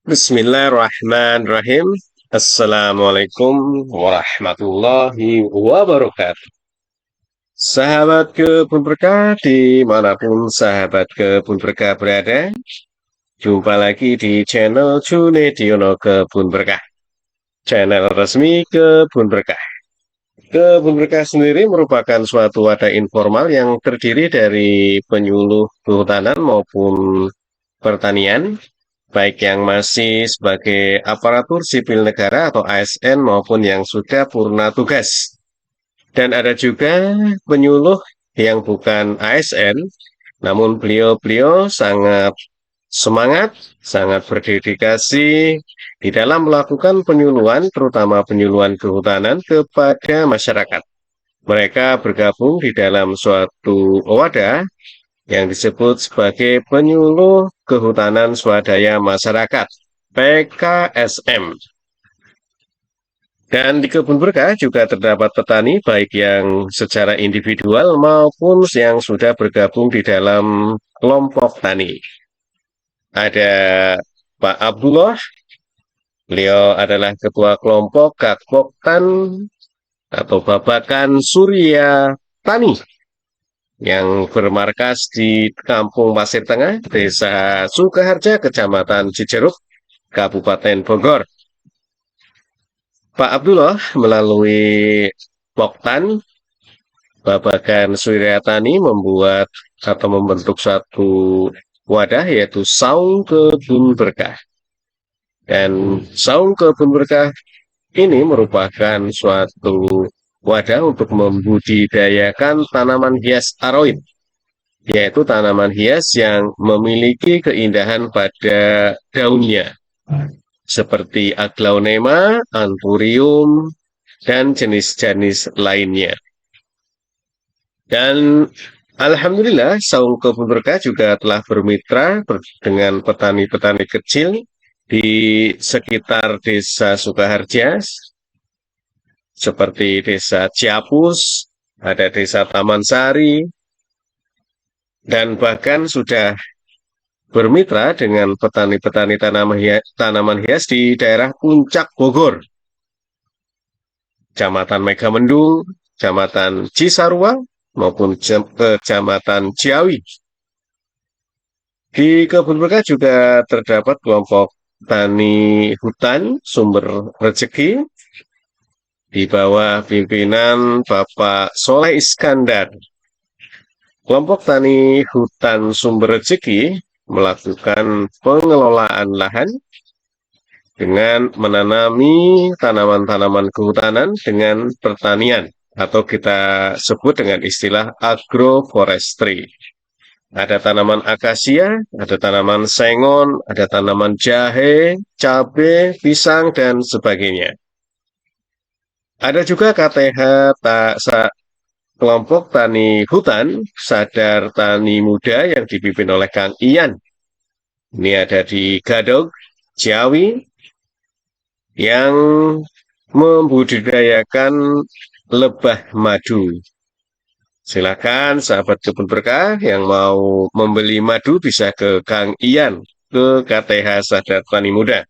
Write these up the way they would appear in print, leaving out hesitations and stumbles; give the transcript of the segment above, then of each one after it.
Bismillahirrahmanirrahim. Assalamualaikum warahmatullahi wabarakatuh. Sahabat Kebun Berkah dimanapun sahabat Kebun Berkah berada, jumpa lagi di channel Junediono Kebun Berkah, channel resmi Kebun Berkah. Kebun Berkah sendiri merupakan suatu wadah informal yang terdiri dari penyuluh kehutanan maupun pertanian, baik yang masih sebagai aparatur sipil negara atau ASN maupun yang sudah purna tugas. Dan ada juga penyuluh yang bukan ASN, namun beliau-beliau sangat semangat, sangat berdedikasi di dalam melakukan penyuluhan, terutama penyuluhan kehutanan kepada masyarakat. Mereka bergabung di dalam suatu wadah yang disebut sebagai penyuluh kehutanan swadaya masyarakat PKSM. Dan di Kebun Berkah juga terdapat petani baik yang secara individual maupun yang sudah bergabung di dalam kelompok tani. Ada Pak Abdullah, beliau adalah ketua kelompok Kakpoktan atau Babakan Surya Tani yang bermarkas di Kampung Pasir Tengah, Desa Sukaharja, Kecamatan Cijeruk, Kabupaten Bogor. Pak Abdullah melalui Poktan Babakan Suryatani membuat atau membentuk satu wadah yaitu Saung Kebun Berkah. Dan Saung Kebun Berkah ini merupakan suatu wadah untuk membudidayakan tanaman hias aroid, yaitu tanaman hias yang memiliki keindahan pada daunnya, seperti aglaonema, anthurium, dan jenis-jenis lainnya. Dan alhamdulillah, Saung Kebun Berkah juga telah bermitra dengan petani-petani kecil di sekitar Desa Sukaharja, seperti Desa Ciapus, ada Desa Taman Sari, dan bahkan sudah bermitra dengan petani-petani tanaman hias di daerah Puncak Bogor, Kecamatan Megamendung, Kecamatan Cisarua, maupun Kecamatan Ciawi. Di Kebun Berkah juga terdapat kelompok tani hutan sumber rezeki di bawah pimpinan Bapak Soleh Iskandar. Kelompok tani hutan sumber rezeki melakukan pengelolaan lahan dengan menanami tanaman-tanaman kehutanan dengan pertanian atau kita sebut dengan istilah agroforestry. Ada tanaman akasia, ada tanaman sengon, ada tanaman jahe, cabai, pisang, dan sebagainya. Ada juga KTH kelompok tani hutan sadar tani muda yang dipimpin oleh Kang Ian. Ini ada di Gadog, Ciawi, yang membudidayakan lebah madu. Silakan sahabat Kebun Berkah yang mau membeli madu bisa ke Kang Ian, ke KTH Sadar Tani Muda.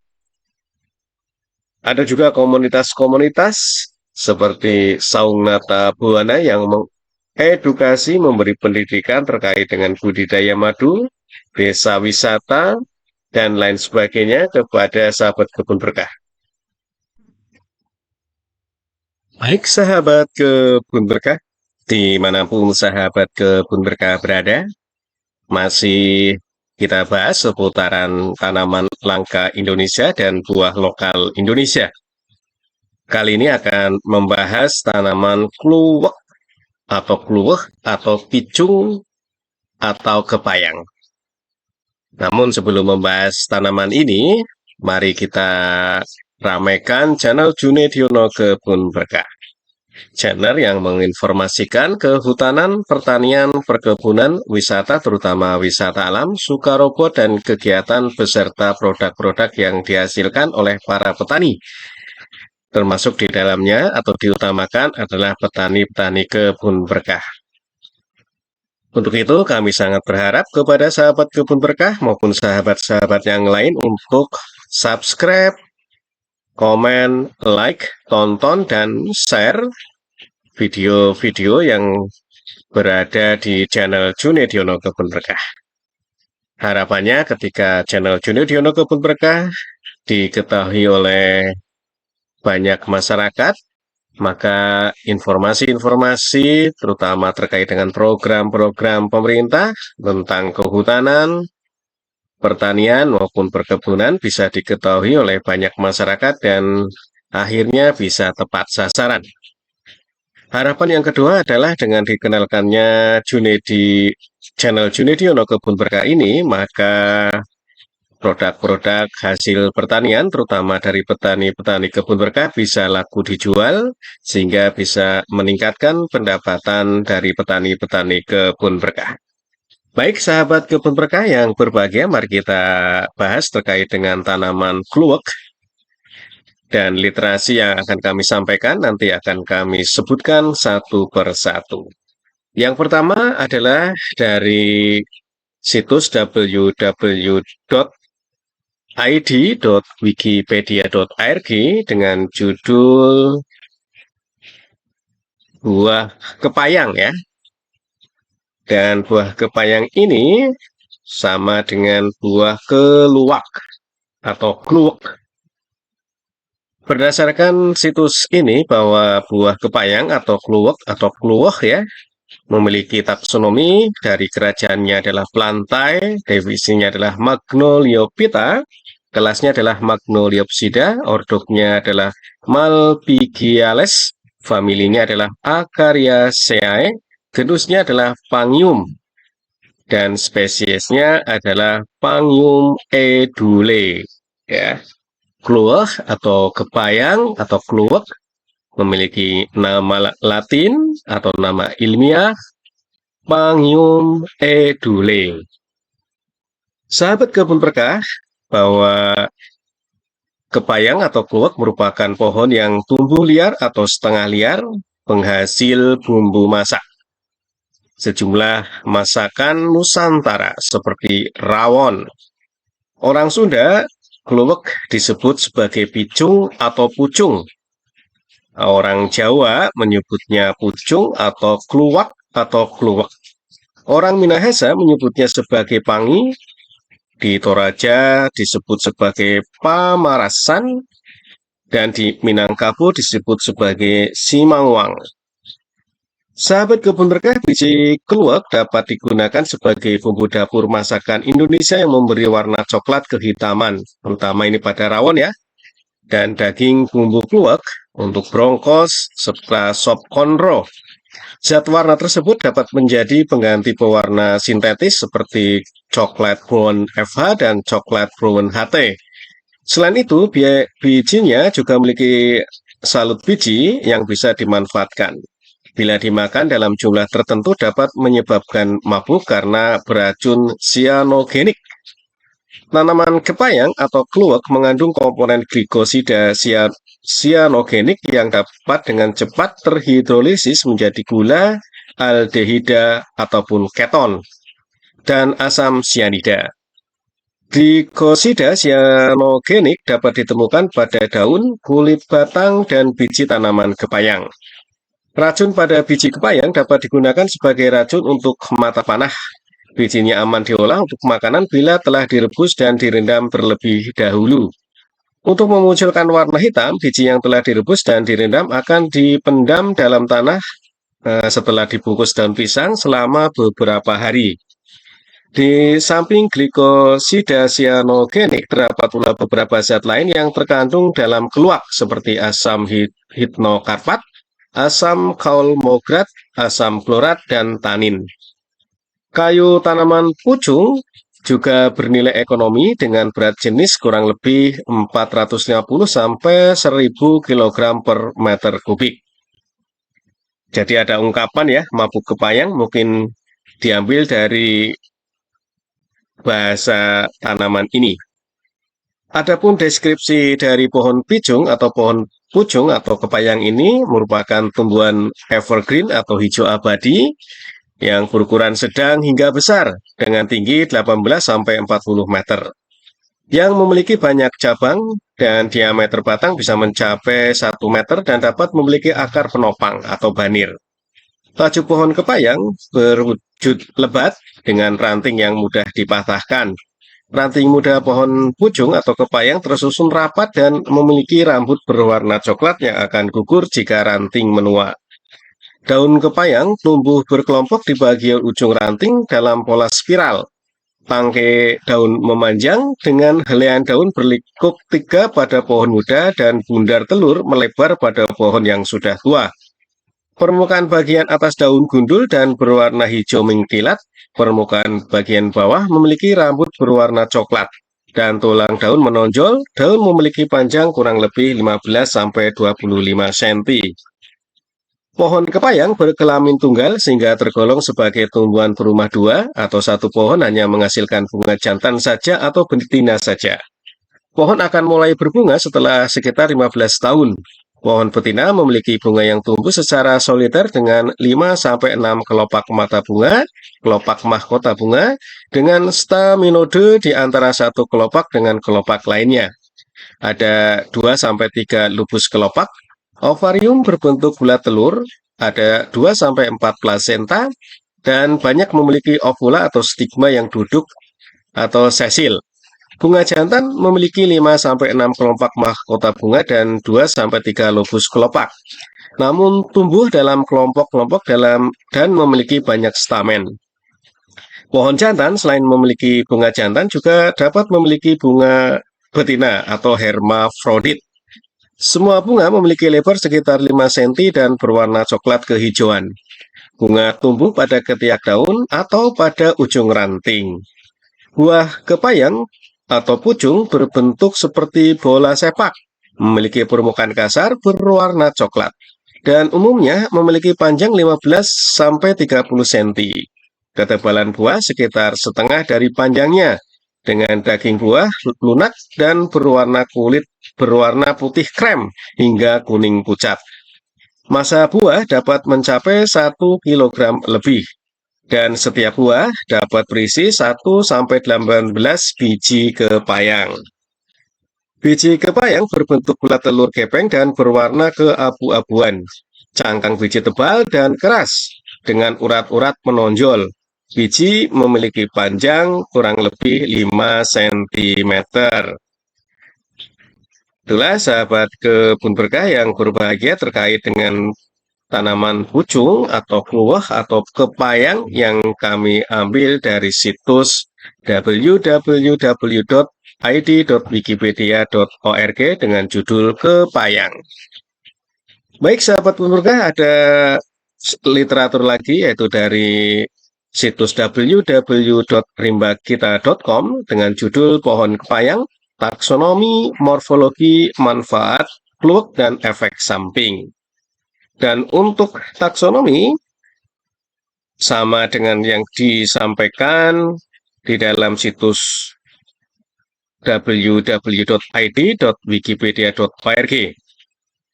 Ada juga komunitas-komunitas seperti Saung Nata Buana yang mengedukasi, memberi pendidikan terkait dengan budidaya madu, desa wisata, dan lain sebagainya kepada sahabat Kebun Berkah. Baik sahabat Kebun Berkah, dimanapun sahabat Kebun Berkah berada, masih kita bahas seputaran tanaman langka Indonesia dan buah lokal Indonesia. Kali ini akan membahas tanaman kluwek atau picung atau kepayang. Namun sebelum membahas tanaman ini, mari kita ramaikan channel Junediono Kebun Berkah. Channel yang menginformasikan kehutanan, pertanian, perkebunan, wisata, terutama wisata alam, sukarobo, dan kegiatan beserta produk-produk yang dihasilkan oleh para petani. Termasuk di dalamnya atau diutamakan adalah petani-petani Kebun Berkah. Untuk itu kami sangat berharap kepada sahabat Kebun Berkah maupun sahabat-sahabat yang lain untuk subscribe, komen, like, tonton, dan share video-video yang berada di channel Junediono Kebun Berkah. Harapannya ketika channel Junediono Kebun Berkah diketahui oleh banyak masyarakat, maka informasi-informasi terutama terkait dengan program-program pemerintah tentang kehutanan, pertanian maupun perkebunan bisa diketahui oleh banyak masyarakat dan akhirnya bisa tepat sasaran. Harapan yang kedua adalah dengan dikenalkannya di channel Junediono Kebun Berkah ini, maka produk-produk hasil pertanian, terutama dari petani-petani kebun berkah, bisa laku dijual, sehingga bisa meningkatkan pendapatan dari petani-petani kebun berkah. Baik sahabat kebun berkah yang berbahagia, mari kita bahas terkait dengan tanaman kluwek. Dan literasi yang akan kami sampaikan nanti akan kami sebutkan satu per satu. Yang pertama adalah dari situs www.id.wikipedia.org dengan judul buah kepayang ya. Dan buah kepayang ini sama dengan buah keluak atau kluwek. Berdasarkan situs ini bahwa buah kepayang atau kluwek atau kluwek ya memiliki taksonomi dari kerajaannya adalah plantae, definisinya adalah Magnoliophyta, kelasnya adalah Magnoliopsida, ordoknya adalah Malpighiales, familinya adalah Acariaceae, genusnya adalah Pangium, dan spesiesnya adalah Pangium edule. Ya. Kluwek atau kepayang atau kluwek memiliki nama Latin atau nama ilmiah Pangium edule. Sahabat kebun berkah, bahwa kepayang atau kluwek merupakan pohon yang tumbuh liar atau setengah liar, penghasil bumbu masak. Sejumlah masakan Nusantara seperti rawon. Orang Sunda, kluwek disebut sebagai picung atau pucung. Orang Jawa menyebutnya pucung atau kluwak atau kluwek. Orang Minahasa menyebutnya sebagai pangi, di Toraja disebut sebagai pamarasan, dan di Minangkabau disebut sebagai simangwang. Sahabat kebun berkah, biji kluwek dapat digunakan sebagai bumbu dapur masakan Indonesia yang memberi warna coklat kehitaman, terutama ini pada rawon ya. Dan daging bumbu kluwek untuk brongkos serta sop konro. Zat warna tersebut dapat menjadi pengganti pewarna sintetis seperti coklat brown FH dan coklat brown HT. Selain itu, bijinya juga memiliki salut biji yang bisa dimanfaatkan. Bila dimakan dalam jumlah tertentu dapat menyebabkan mabuk karena beracun sianogenik. Tanaman kepayang atau kluwek mengandung komponen glikosida sianogenik yang dapat dengan cepat terhidrolisis menjadi gula, aldehida, ataupun keton, dan asam sianida. Glikosida sianogenik dapat ditemukan pada daun, kulit batang, dan biji tanaman kepayang. Racun pada biji kepayang dapat digunakan sebagai racun untuk mata panah. Bijinya aman diolah untuk makanan bila telah direbus dan direndam terlebih dahulu. Untuk memunculkan warna hitam, biji yang telah direbus dan direndam akan dipendam dalam tanah setelah dibungkus daun pisang selama beberapa hari. Di samping glikosida sianogenik, terdapat pula beberapa zat lain yang terkandung dalam keluak seperti asam hipnokarpat, asam kaolmograt, asam klorat, dan tanin. Kayu tanaman pucung juga bernilai ekonomi dengan berat jenis kurang lebih 450 sampai 1000 kg per meter kubik. Jadi ada ungkapan ya, mabuk kepayang mungkin diambil dari bahasa tanaman ini. Adapun deskripsi dari pohon picung atau pohon pucung atau kepayang ini merupakan tumbuhan evergreen atau hijau abadi yang berukuran sedang hingga besar dengan tinggi 18 sampai 40 meter. yang memiliki banyak cabang dan diameter batang bisa mencapai 1 meter dan dapat memiliki akar penopang atau banir. Tajuk pohon kepayang berwujud lebat dengan ranting yang mudah dipatahkan. Ranting muda pohon pucung atau kepayang tersusun rapat dan memiliki rambut berwarna coklat yang akan gugur jika ranting menua. Daun kepayang tumbuh berkelompok di bagian ujung ranting dalam pola spiral. Tangkai daun memanjang dengan helaian daun berlikuk tiga pada pohon muda dan bundar telur melebar pada pohon yang sudah tua. Permukaan bagian atas daun gundul dan berwarna hijau mengkilat. Permukaan bagian bawah memiliki rambut berwarna coklat. Dan tulang daun menonjol. Daun memiliki panjang kurang lebih 15-25 cm. Pohon kepayang berkelamin tunggal sehingga tergolong sebagai tumbuhan berumah dua atau satu pohon hanya menghasilkan bunga jantan saja atau betina saja. Pohon akan mulai berbunga setelah sekitar 15 tahun. Pohon betina memiliki bunga yang tumbuh secara soliter dengan 5-6 kelopak mata bunga, kelopak mahkota bunga, dengan staminode di antara satu kelopak dengan kelopak lainnya. Ada 2-3 lubus kelopak. Ovarium berbentuk bulat telur, ada 2-4 plasenta, dan banyak memiliki ovula atau stigma yang duduk atau sesil. Bunga jantan memiliki 5-6 kelopak mahkota bunga dan 2-3 lobus kelopak. Namun tumbuh dalam kelompok-kelompok dan memiliki banyak stamen. Pohon jantan selain memiliki bunga jantan juga dapat memiliki bunga betina atau hermafrodit. Semua bunga memiliki lebar sekitar 5 cm dan berwarna coklat kehijauan. Bunga tumbuh pada ketiak daun atau pada ujung ranting. Buah kepayang atau pucung berbentuk seperti bola sepak, memiliki permukaan kasar berwarna coklat, dan umumnya memiliki panjang 15-30 cm. Ketebalan buah sekitar setengah dari panjangnya, dengan daging buah lunak dan kulit berwarna putih krem hingga kuning pucat. Masa buah dapat mencapai 1 kg lebih. Dan setiap buah dapat berisi 1-18 biji kepayang. Biji kepayang berbentuk bulat telur gepeng dan berwarna keabu-abuan. Cangkang biji tebal dan keras, dengan urat-urat menonjol. Biji memiliki panjang kurang lebih 5 cm. Itulah sahabat kebun berkah yang berbahagia terkait dengan tanaman pucung atau kluwah atau kepayang yang kami ambil dari situs www.id.wikipedia.org dengan judul kepayang. Baik sahabat pemerkah, ada literatur lagi yaitu dari situs www.rimbakita.com dengan judul Pohon Kepayang, Taksonomi, Morfologi, Manfaat, Kluwek, dan Efek Samping. Dan untuk taksonomi, sama dengan yang disampaikan di dalam situs www.id.wikipedia.org.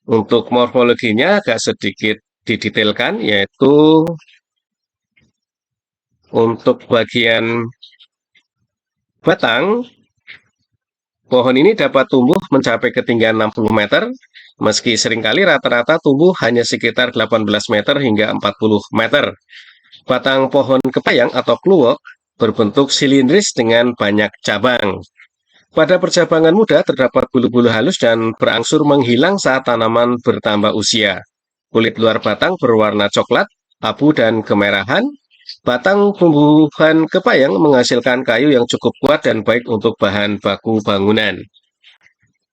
Untuk morfologinya agak sedikit didetailkan, yaitu untuk bagian batang, pohon ini dapat tumbuh mencapai ketinggian 60 meter, meski seringkali rata-rata tumbuh hanya sekitar 18 meter hingga 40 meter. Batang pohon kepayang atau kluwek berbentuk silindris dengan banyak cabang. Pada percabangan muda terdapat bulu-bulu halus dan berangsur menghilang saat tanaman bertambah usia. Kulit luar batang berwarna coklat, abu, dan kemerahan. Batang tumbuhan kepayang menghasilkan kayu yang cukup kuat dan baik untuk bahan baku bangunan.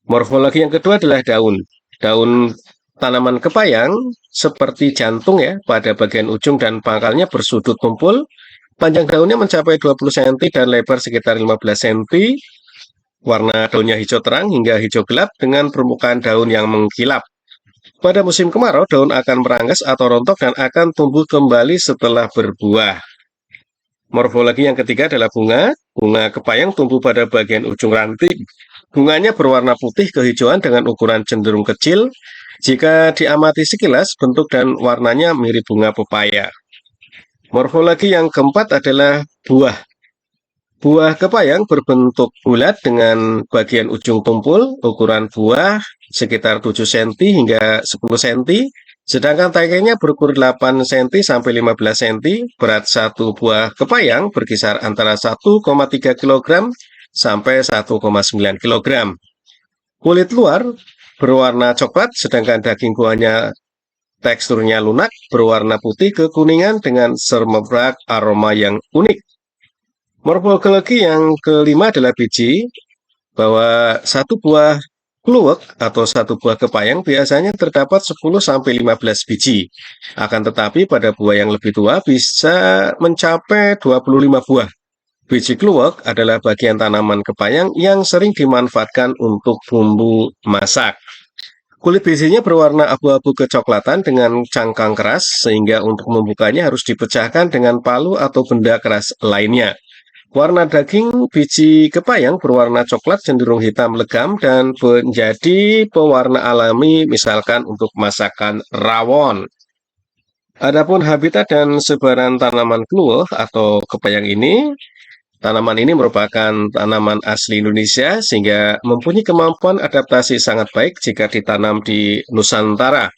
Morfologi yang kedua adalah daun. Daun tanaman kepayang seperti jantung ya, pada bagian ujung dan pangkalnya bersudut tumpul. Panjang daunnya mencapai 20 cm dan lebar sekitar 15 cm. Warna daunnya hijau terang hingga hijau gelap dengan permukaan daun yang mengkilap. Pada musim kemarau, daun akan meranggas atau rontok dan akan tumbuh kembali setelah berbuah. Morfologi yang ketiga adalah bunga. Bunga kepayang tumbuh pada bagian ujung ranting. Bunganya berwarna putih kehijauan dengan ukuran cenderung kecil. Jika diamati sekilas, bentuk dan warnanya mirip bunga pepaya. Morfologi yang keempat adalah buah. Buah kepayang berbentuk bulat dengan bagian ujung tumpul, ukuran buah sekitar 7 cm hingga 10 cm, sedangkan tangkainya berukur 8 cm sampai 15 cm. Berat satu buah kepayang berkisar antara 1,3 kg sampai 1,9 kg. Kulit luar berwarna coklat, sedangkan daging buahnya teksturnya lunak, berwarna putih kekuningan dengan semerbak aroma yang unik. Morfologi yang kelima adalah biji, bahwa satu buah kluwek atau satu buah kepayang biasanya terdapat 10-15 biji. Akan tetapi pada buah yang lebih tua bisa mencapai 25 buah. Biji kluwek adalah bagian tanaman kepayang yang sering dimanfaatkan untuk bumbu masak. Kulit bijinya berwarna abu-abu kecoklatan dengan cangkang keras, sehingga untuk membukanya harus dipecahkan dengan palu atau benda keras lainnya. Warna daging biji kepayang berwarna coklat cenderung hitam legam dan menjadi pewarna alami, misalkan untuk masakan rawon. Adapun habitat dan sebaran tanaman kluwek atau kepayang ini, tanaman ini merupakan tanaman asli Indonesia sehingga mempunyai kemampuan adaptasi sangat baik jika ditanam di Nusantara.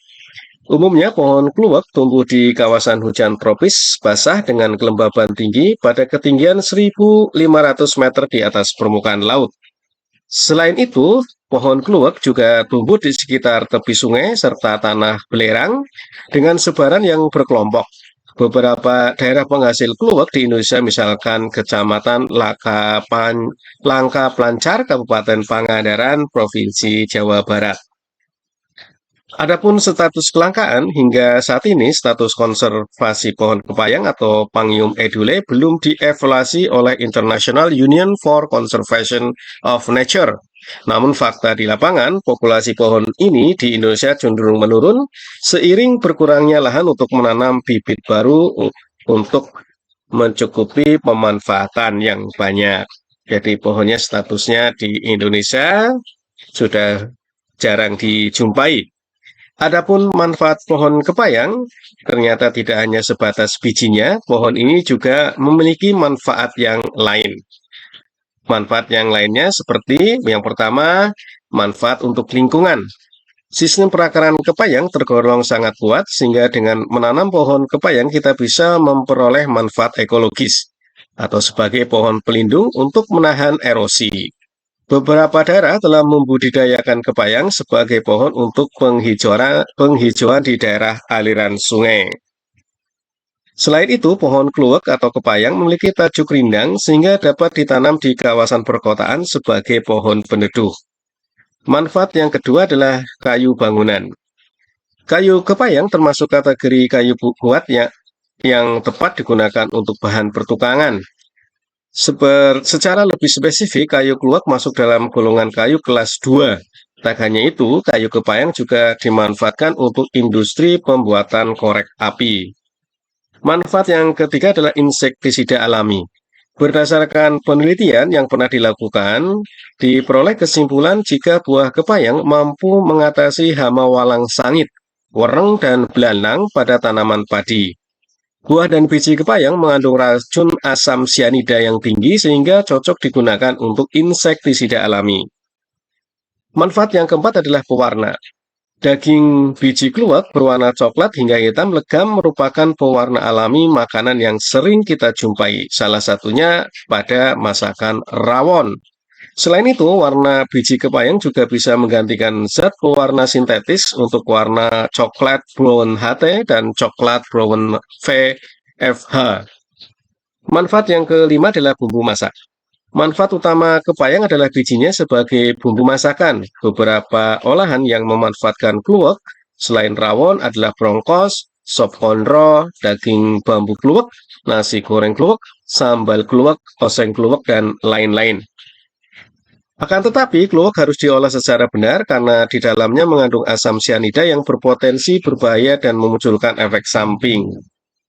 Umumnya pohon kluwek tumbuh di kawasan hujan tropis basah dengan kelembaban tinggi pada ketinggian 1.500 meter di atas permukaan laut. Selain itu, pohon kluwek juga tumbuh di sekitar tepi sungai serta tanah belerang dengan sebaran yang berkelompok. Beberapa daerah penghasil kluwek di Indonesia, misalkan Kecamatan Langka Plancar, Kabupaten Pangandaran, Provinsi Jawa Barat. Adapun status kelangkaan, hingga saat ini status konservasi pohon kepayang atau Pangium edule belum dievaluasi oleh International Union for Conservation of Nature. Namun fakta di lapangan, populasi pohon ini di Indonesia cenderung menurun seiring berkurangnya lahan untuk menanam bibit baru untuk mencukupi pemanfaatan yang banyak. Jadi pohonnya statusnya di Indonesia sudah jarang dijumpai. Adapun manfaat pohon kepayang, ternyata tidak hanya sebatas bijinya, pohon ini juga memiliki manfaat yang lain. Manfaat yang lainnya seperti yang pertama, manfaat untuk lingkungan. Sistem perakaran kepayang tergolong sangat kuat sehingga dengan menanam pohon kepayang kita bisa memperoleh manfaat ekologis atau sebagai pohon pelindung untuk menahan erosi. Beberapa daerah telah membudidayakan kepayang sebagai pohon untuk penghijauan di daerah aliran sungai. Selain itu, pohon kluwek atau kepayang memiliki tajuk rindang sehingga dapat ditanam di kawasan perkotaan sebagai pohon peneduh. Manfaat yang kedua adalah kayu bangunan. Kayu kepayang termasuk kategori kayu kuat yang tepat digunakan untuk bahan pertukangan. Secara lebih spesifik, kayu kluwek masuk dalam golongan kayu kelas 2. Tak hanya itu, kayu kepayang juga dimanfaatkan untuk industri pembuatan korek api. Manfaat yang ketiga adalah insektisida alami. Berdasarkan penelitian yang pernah dilakukan, diperoleh kesimpulan jika buah kepayang mampu mengatasi hama walang sangit, wereng, dan belandang pada tanaman padi. Buah dan biji kepayang mengandung racun asam sianida yang tinggi sehingga cocok digunakan untuk insektisida alami. Manfaat yang keempat adalah pewarna. Daging biji kluwek berwarna coklat hingga hitam legam merupakan pewarna alami makanan yang sering kita jumpai, salah satunya pada masakan rawon. Selain itu, warna biji kepayang juga bisa menggantikan zat pewarna sintetis untuk warna coklat brown HT dan coklat brown VFH. Manfaat yang kelima adalah bumbu masak. Manfaat utama kepayang adalah bijinya sebagai bumbu masakan. Beberapa olahan yang memanfaatkan kluwek selain rawon adalah brongkos, sop konro, daging bambu kluwek, nasi goreng kluwek, sambal kluwek, oseng kluwek, dan lain-lain. Akan tetapi, kluwek harus diolah secara benar karena di dalamnya mengandung asam sianida yang berpotensi berbahaya dan memunculkan efek samping.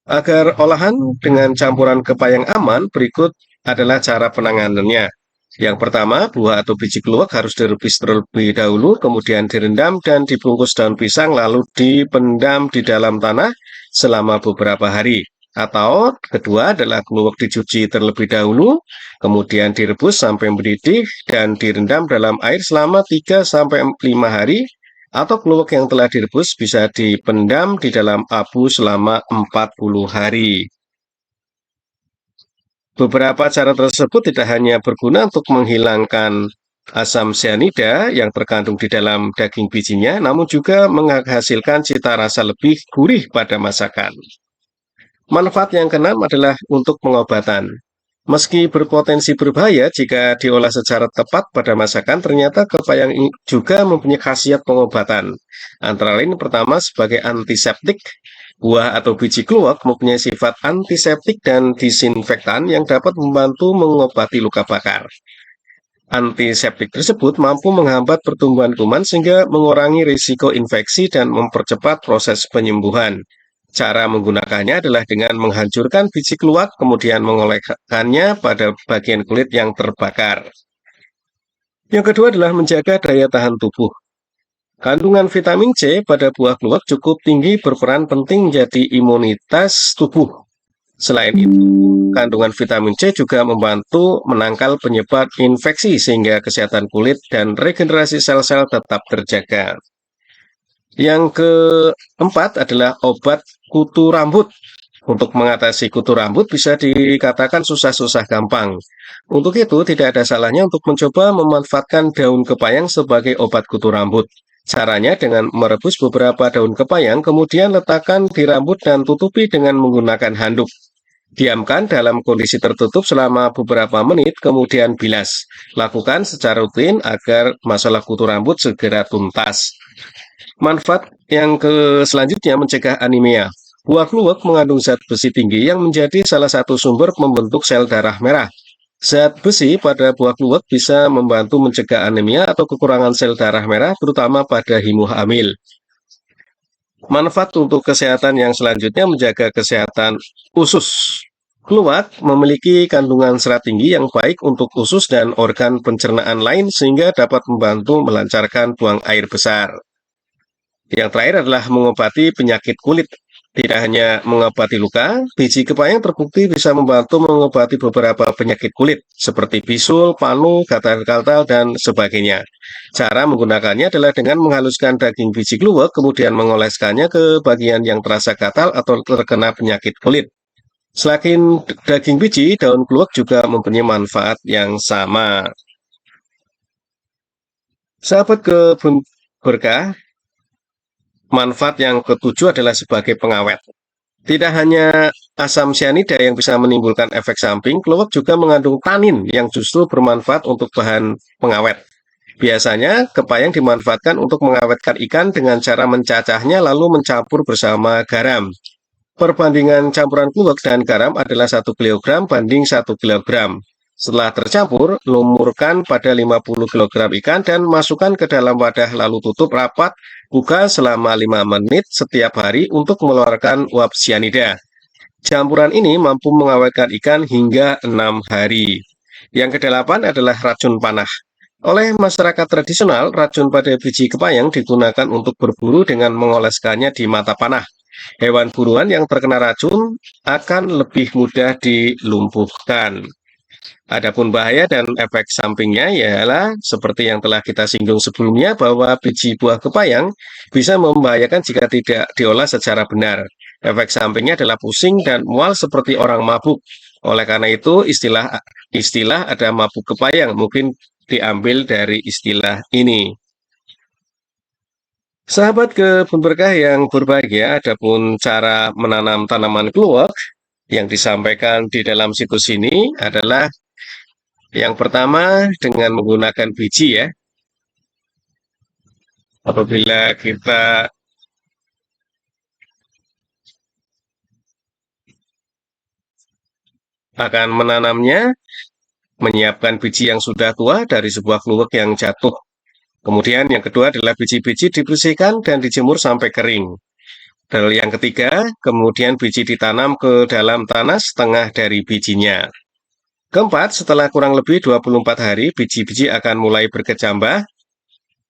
Agar olahan dengan campuran kepayang aman, berikut adalah cara penanganannya. Yang pertama, buah atau biji kluwek harus direbus terlebih dahulu, kemudian direndam dan dibungkus daun pisang, lalu dipendam di dalam tanah selama beberapa hari. Atau kedua adalah kluwek dicuci terlebih dahulu, kemudian direbus sampai mendidih dan direndam dalam air selama 3 sampai 5 hari, atau kluwek yang telah direbus bisa dipendam di dalam abu selama 40 hari. Beberapa cara tersebut tidak hanya berguna untuk menghilangkan asam cyanida yang terkandung di dalam daging bijinya, namun juga menghasilkan cita rasa lebih gurih pada masakan. Manfaat yang keenam adalah untuk pengobatan. Meski berpotensi berbahaya jika diolah secara tepat pada masakan, ternyata kepayang juga mempunyai khasiat pengobatan. Antara lain pertama sebagai antiseptik, buah atau biji kluwak mempunyai sifat antiseptik dan disinfektan yang dapat membantu mengobati luka bakar. Antiseptik tersebut mampu menghambat pertumbuhan kuman sehingga mengurangi risiko infeksi dan mempercepat proses penyembuhan. Cara menggunakannya adalah dengan menghancurkan biji kluwak, kemudian mengoleskannya pada bagian kulit yang terbakar. Yang kedua adalah menjaga daya tahan tubuh. Kandungan vitamin C pada buah kluwak cukup tinggi, berperan penting menjadi imunitas tubuh. Selain itu, kandungan vitamin C juga membantu menangkal penyebab infeksi sehingga kesehatan kulit dan regenerasi sel-sel tetap terjaga. Yang keempat adalah obat kutu rambut. Untuk mengatasi kutu rambut bisa dikatakan susah-susah gampang. Untuk itu, tidak ada salahnya untuk mencoba memanfaatkan daun kepayang sebagai obat kutu rambut. Caranya dengan merebus beberapa daun kepayang, kemudian letakkan di rambut dan tutupi dengan menggunakan handuk. Diamkan dalam kondisi tertutup selama beberapa menit, kemudian bilas. Lakukan secara rutin agar masalah kutu rambut segera tuntas. Manfaat yang selanjutnya mencegah anemia. Buah kluwak mengandung zat besi tinggi yang menjadi salah satu sumber pembentuk sel darah merah. Zat besi pada buah kluwak bisa membantu mencegah anemia atau kekurangan sel darah merah, terutama pada ibu hamil. Manfaat untuk kesehatan yang selanjutnya menjaga kesehatan usus. Kluwak memiliki kandungan serat tinggi yang baik untuk usus dan organ pencernaan lain sehingga dapat membantu melancarkan buang air besar. Yang terakhir adalah mengobati penyakit kulit. Tidak hanya mengobati luka, biji kepayang terbukti bisa membantu mengobati beberapa penyakit kulit, seperti bisul, panu, gatal-gatal, dan sebagainya. Cara menggunakannya adalah dengan menghaluskan daging biji kluwak, kemudian mengoleskannya ke bagian yang terasa gatal atau terkena penyakit kulit. Selain daging biji, daun kluwak juga mempunyai manfaat yang sama. Sahabat kebun berkah, manfaat yang ketujuh adalah sebagai pengawet. Tidak hanya asam cyanida yang bisa menimbulkan efek samping, kluwak juga mengandung tanin yang justru bermanfaat untuk bahan pengawet. Biasanya, kepayang dimanfaatkan untuk mengawetkan ikan dengan cara mencacahnya lalu mencampur bersama garam. Perbandingan campuran kluwak dan garam adalah 1 kg banding 1 kg. Setelah tercampur, lumurkan pada 50 kg ikan dan masukkan ke dalam wadah lalu tutup rapat, buka selama 5 menit setiap hari untuk mengeluarkan uap cyanida. Campuran ini mampu mengawetkan ikan hingga 6 hari. Yang kedelapan adalah racun panah. Oleh masyarakat tradisional, racun pada biji kepayang digunakan untuk berburu dengan mengoleskannya di mata panah. Hewan buruan yang terkena racun akan lebih mudah dilumpuhkan. Adapun bahaya dan efek sampingnya ialah seperti yang telah kita singgung sebelumnya bahwa biji buah kepayang bisa membahayakan jika tidak diolah secara benar. Efek sampingnya adalah pusing dan mual seperti orang mabuk. Oleh karena itu istilah ada mabuk kepayang mungkin diambil dari istilah ini. Sahabat kebun berkah yang berbahagia, adapun cara menanam tanaman kluwak yang disampaikan di dalam situs ini adalah yang pertama dengan menggunakan biji ya. Apabila kita akan menanamnya, menyiapkan biji yang sudah tua dari sebuah kluwak yang jatuh. Kemudian yang kedua adalah biji-biji dibersihkan dan dijemur sampai kering. Dan yang ketiga, kemudian biji ditanam ke dalam tanah setengah dari bijinya. Keempat, setelah kurang lebih 24 hari, biji-biji akan mulai berkecambah.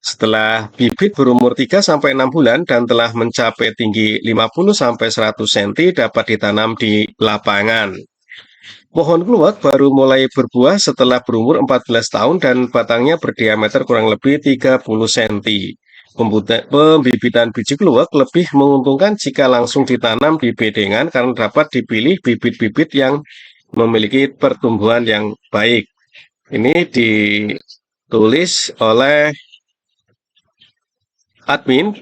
Setelah bibit berumur 3-6 bulan dan telah mencapai tinggi 50-100 cm dapat ditanam di lapangan. Pohon kluwak baru mulai berbuah setelah berumur 14 tahun dan batangnya berdiameter kurang lebih 30 cm. Pembibitan biji kluwak lebih menguntungkan jika langsung ditanam di bedengan karena dapat dipilih bibit-bibit yang memiliki pertumbuhan yang baik. Ini ditulis oleh admin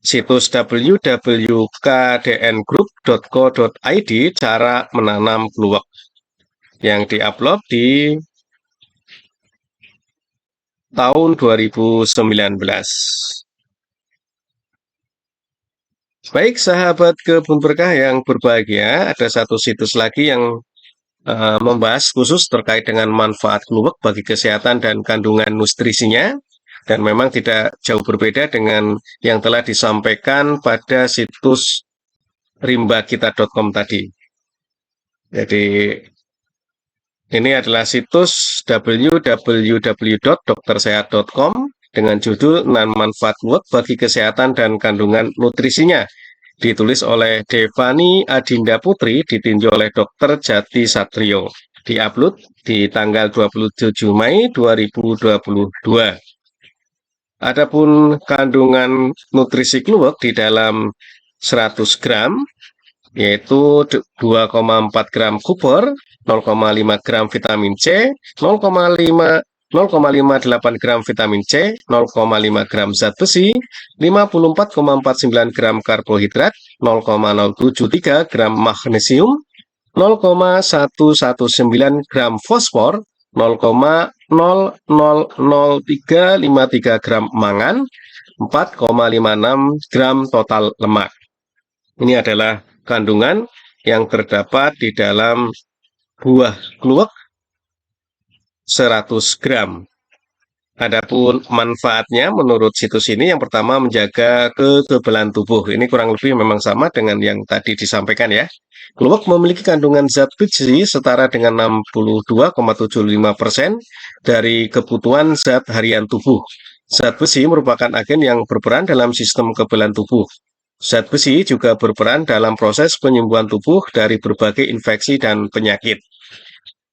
situs www.kdngroup.co.id cara menanam kluwak yang diupload di tahun 2019. Baik sahabat kebun berkah yang berbahagia, ada satu situs lagi yang membahas khusus terkait dengan manfaat kluwak bagi kesehatan dan kandungan nutrisinya, dan memang tidak jauh berbeda dengan yang telah disampaikan pada situs rimbakita.com tadi. Jadi ini adalah situs www.doktersehat.com dengan judul 6 manfaat kluwak bagi kesehatan dan kandungan nutrisinya. Ditulis oleh Devani Adinda Putri, ditinjau oleh Dr. Jati Satrio. Diupload di tanggal 27 Mei 2022. Adapun kandungan nutrisi kluwak di dalam 100 gram, yaitu 2,4 gram kuper, 0,5 gram vitamin C, 0,58 gram vitamin C, 0,5 gram zat besi, 54,49 gram karbohidrat, 0,073 gram magnesium, 0,119 gram fosfor, 0,000353 gram mangan, 4,56 gram total lemak. Ini adalah kandungan yang terdapat di dalam buah kluwak 100 gram. Adapun manfaatnya menurut situs ini yang pertama menjaga kekebalan tubuh. Ini kurang lebih memang sama dengan yang tadi disampaikan ya. Kluwak memiliki kandungan zat besi setara dengan 62,75% dari kebutuhan zat harian tubuh. Zat besi merupakan agen yang berperan dalam sistem kekebalan tubuh. Zat besi juga berperan dalam proses penyembuhan tubuh dari berbagai infeksi dan penyakit.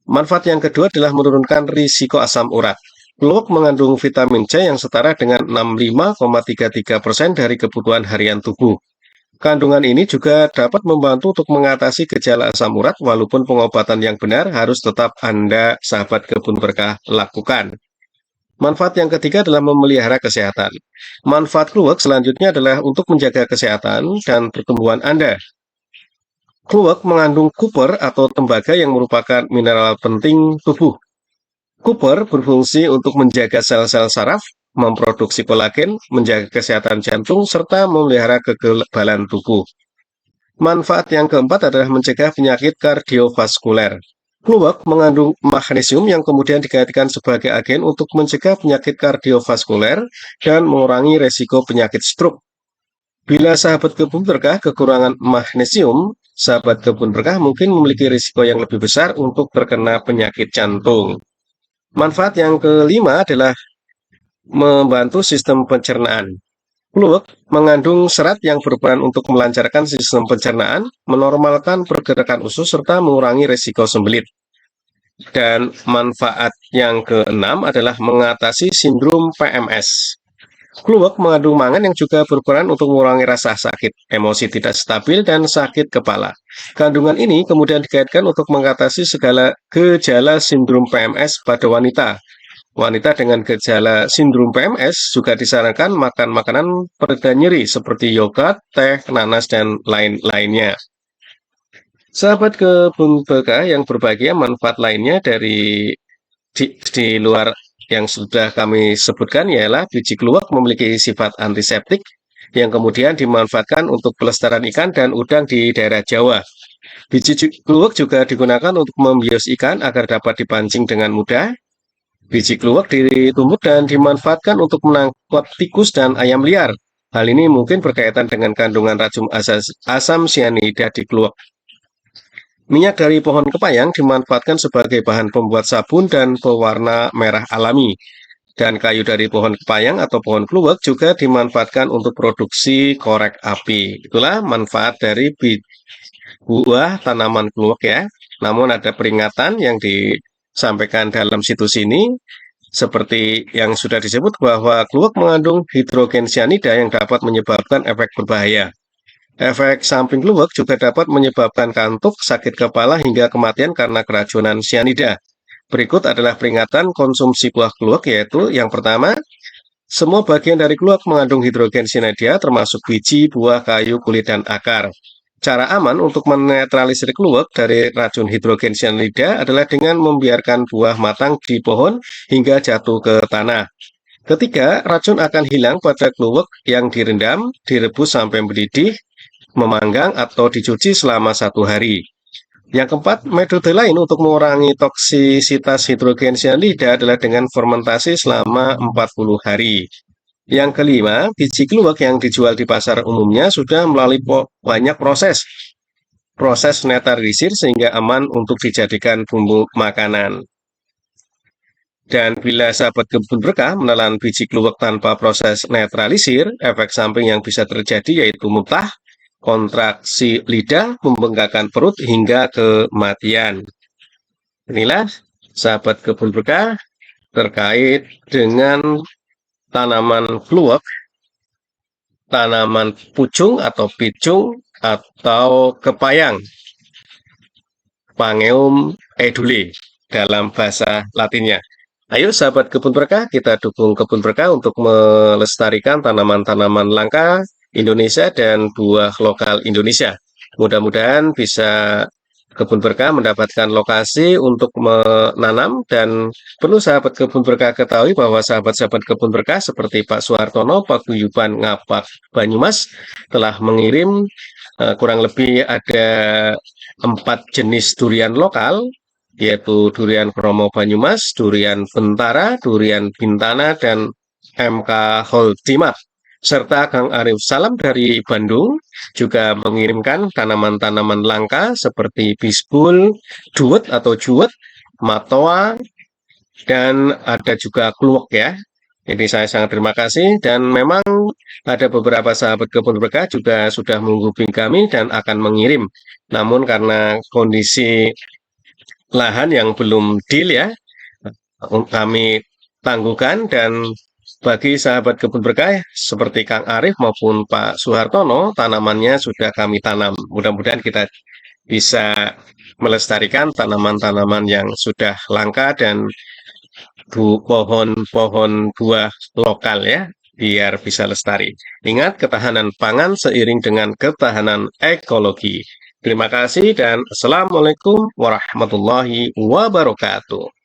Manfaat yang kedua adalah menurunkan risiko asam urat. Kluwak mengandung vitamin C yang setara dengan 65,33% dari kebutuhan harian tubuh. Kandungan ini juga dapat membantu untuk mengatasi gejala asam urat, walaupun pengobatan yang benar harus tetap Anda, sahabat kebun berkah, lakukan. Manfaat yang ketiga adalah memelihara kesehatan. Manfaat kluwak selanjutnya adalah untuk menjaga kesehatan dan pertumbuhan Anda. Kluwak mengandung kuper atau tembaga yang merupakan mineral penting tubuh. Kuper berfungsi untuk menjaga sel-sel saraf, memproduksi kolagen, menjaga kesehatan jantung, serta memelihara kekebalan tubuh. Manfaat yang keempat adalah mencegah penyakit kardiovaskuler. Kluwak mengandung magnesium yang kemudian dikaitkan sebagai agen untuk mencegah penyakit kardiovaskuler dan mengurangi resiko penyakit stroke. Bila sahabat kebun berkah kekurangan magnesium, sahabat kebun berkah mungkin memiliki risiko yang lebih besar untuk terkena penyakit jantung. Manfaat yang kelima adalah membantu sistem pencernaan. Kluwak mengandung serat yang berperan untuk melancarkan sistem pencernaan, menormalkan pergerakan usus, serta mengurangi risiko sembelit. Dan manfaat yang keenam adalah mengatasi sindrom PMS. Kluwak mengandung mangan yang juga berperan untuk mengurangi rasa sakit, emosi tidak stabil, dan sakit kepala. Kandungan ini kemudian dikaitkan untuk mengatasi segala gejala sindrom PMS pada wanita. Wanita dengan gejala sindrom PMS juga disarankan makan makanan pereda nyeri seperti yogurt, teh, nanas, dan lain-lainnya. Sahabat kebun berkah yang berbahagia, manfaat lainnya di luar yang sudah kami sebutkan ialah biji kluwak memiliki sifat antiseptik yang kemudian dimanfaatkan untuk pelestarian ikan dan udang di daerah Jawa. Biji kluwak juga digunakan untuk membius ikan agar dapat dipancing dengan mudah. Biji kluwak ditumbuk dan dimanfaatkan untuk menangkap tikus dan ayam liar. Hal ini mungkin berkaitan dengan kandungan racun asam cyanida di kluwak. Minyak dari pohon kepayang dimanfaatkan sebagai bahan pembuat sabun dan pewarna merah alami. dan kayu dari pohon kepayang atau pohon kluwek juga dimanfaatkan untuk produksi korek api. Itulah manfaat dari buah tanaman kluwek ya. Namun ada peringatan yang disampaikan dalam situs ini, seperti yang sudah disebut bahwa kluwek mengandung hidrogen cyanida yang dapat menyebabkan efek berbahaya. Efek samping kluwek juga dapat menyebabkan kantuk, sakit kepala, hingga kematian karena keracunan cyanida. Berikut adalah peringatan konsumsi buah kluwek, yaitu yang pertama, semua bagian dari kluwek mengandung hidrogen cyanida termasuk biji, buah, kayu, kulit, dan akar. Cara aman untuk menetralisir kluwek dari racun hidrogen cyanida adalah dengan membiarkan buah matang di pohon hingga jatuh ke tanah. Ketiga, racun akan hilang pada kluwek yang direndam, direbus sampai mendidih, memanggang, atau dicuci selama 1 hari. Yang keempat, metode lain untuk mengurangi toksisitas hidrogen cyanida adalah dengan fermentasi selama 40 hari. Yang kelima, biji kluwek yang dijual di pasar umumnya sudah melalui banyak proses netralisir sehingga aman untuk dijadikan bumbu makanan. Dan bila sahabat kebun berkah menelan biji kluwek tanpa proses netralisir, efek samping yang bisa terjadi yaitu muntah, kontraksi lidah, membengkakkan perut, hingga kematian. Inilah sahabat kebun berkah terkait dengan tanaman kluwek, tanaman pucung atau picung atau kepayang, Phangeum edule dalam bahasa Latinnya. Ayo sahabat kebun berkah, kita dukung kebun berkah untuk melestarikan tanaman-tanaman langka Indonesia dan buah lokal Indonesia. Mudah-mudahan bisa kebun berkah mendapatkan lokasi untuk menanam, dan perlu sahabat kebun berkah ketahui bahwa sahabat-sahabat kebun berkah seperti Pak Suhartono, Paguyuban Ngapak Banyumas telah mengirim kurang lebih ada 4 jenis durian lokal, yaitu durian Kromo Banyumas, durian Bentara, durian Bintana, dan MK Holtimat. Serta Kang Arif Salam dari Bandung juga mengirimkan tanaman-tanaman langka seperti bisbul, duet atau juwet, matoa, dan ada juga kluwek ya. Jadi saya sangat terima kasih, dan memang ada beberapa sahabat kebun berkah juga sudah menghubungi kami dan akan mengirim. Namun karena kondisi lahan yang belum deal ya, kami tangguhkan, dan bagi sahabat kebun berkah seperti Kang Arif maupun Pak Suhartono, tanamannya sudah kami tanam. Mudah-mudahan kita bisa melestarikan tanaman-tanaman yang sudah langka dan pohon-pohon buah lokal ya, biar bisa lestari. Ingat, ketahanan pangan seiring dengan ketahanan ekologi. Terima kasih dan Assalamualaikum warahmatullahi wabarakatuh.